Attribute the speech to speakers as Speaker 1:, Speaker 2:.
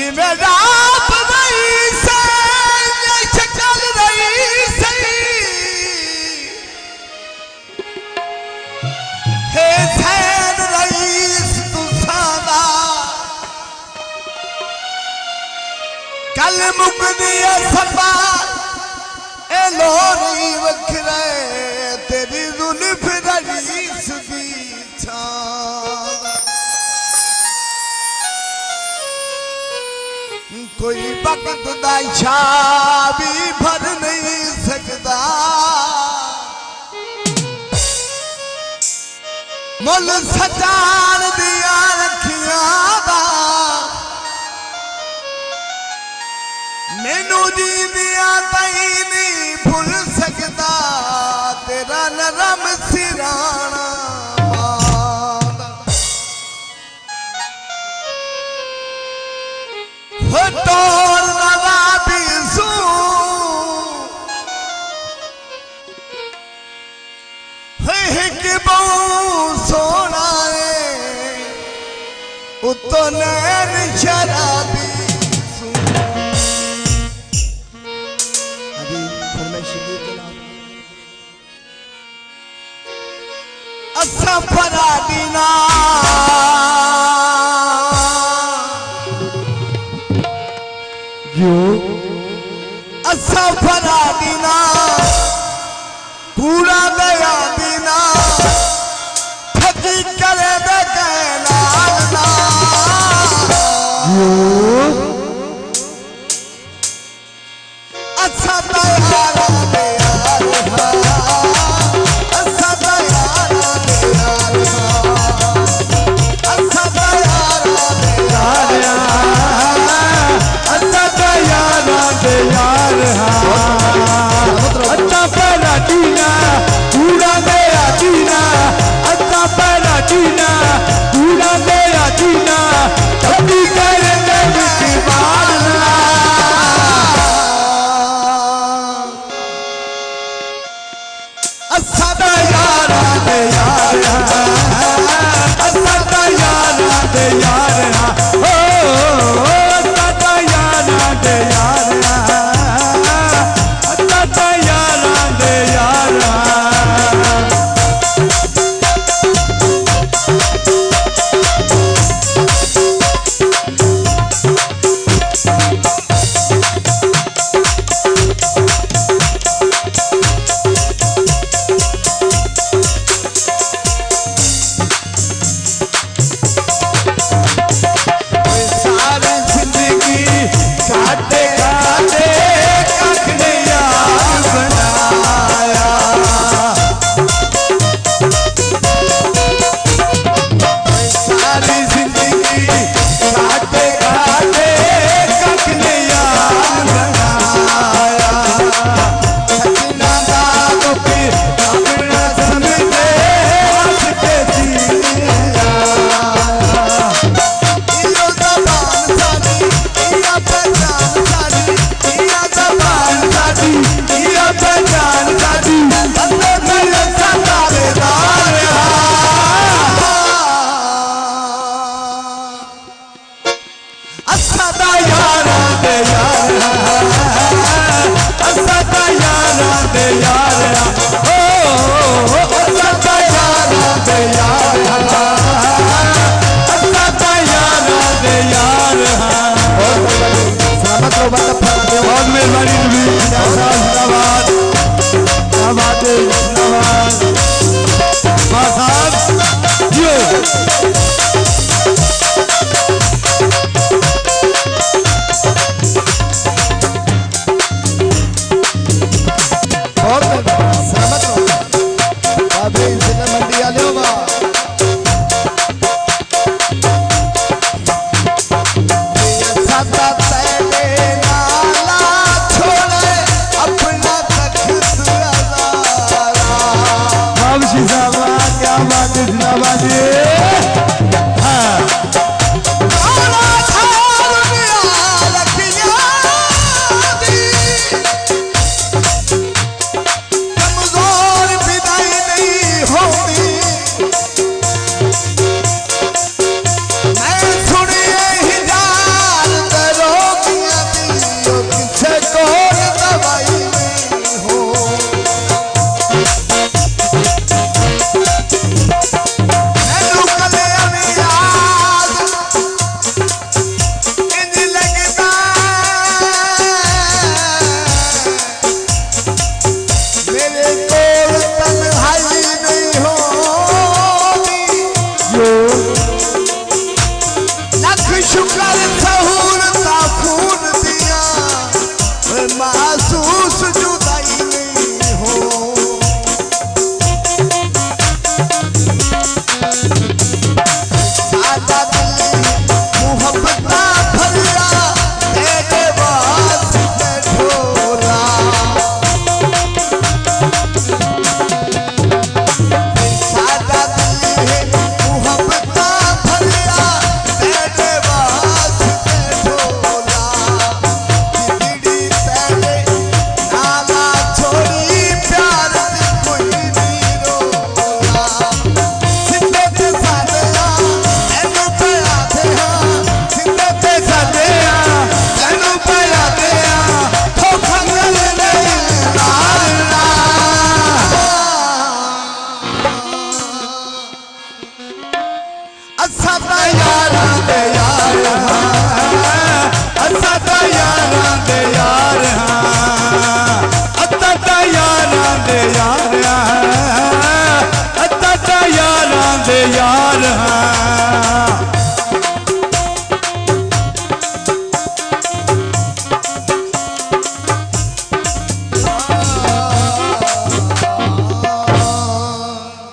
Speaker 1: जिमें रात रही से चल रही से हे सैन रईस तू सादा कल मुकदी सफा ए लोरी वखरे तेरी जुल्फ रईस दी छां कोई वक्त दा इच्छा भी भर नहीं सकता मुल सजान दिया रखियां दा मैनू जी दिया तई नहीं भूल सकता तेरा नरम सिराना तोर नवाबी सू कि बहु सोना उतो नैन शराबी सू अभी फरमाइश असा फरादीना असा फरा दीना पूरा दया दीना फकी करे दे कहना असा दया दे असा दया दे असा दया दे यार अच्छा पहला दीना पूरा मेरा दीना अच्छा पहला दीना पूरा मेरा दीना कभी करेंगे विश्वास अच्छा यार दे यार अच्छा यार दे यार हो अच्छा यार दे यार बहुत मेहरबानी असां तां यारां दे यार हां असां तां यारां दे यार हां असां तां यारां दे यार हां असां तां यारां दे यार हां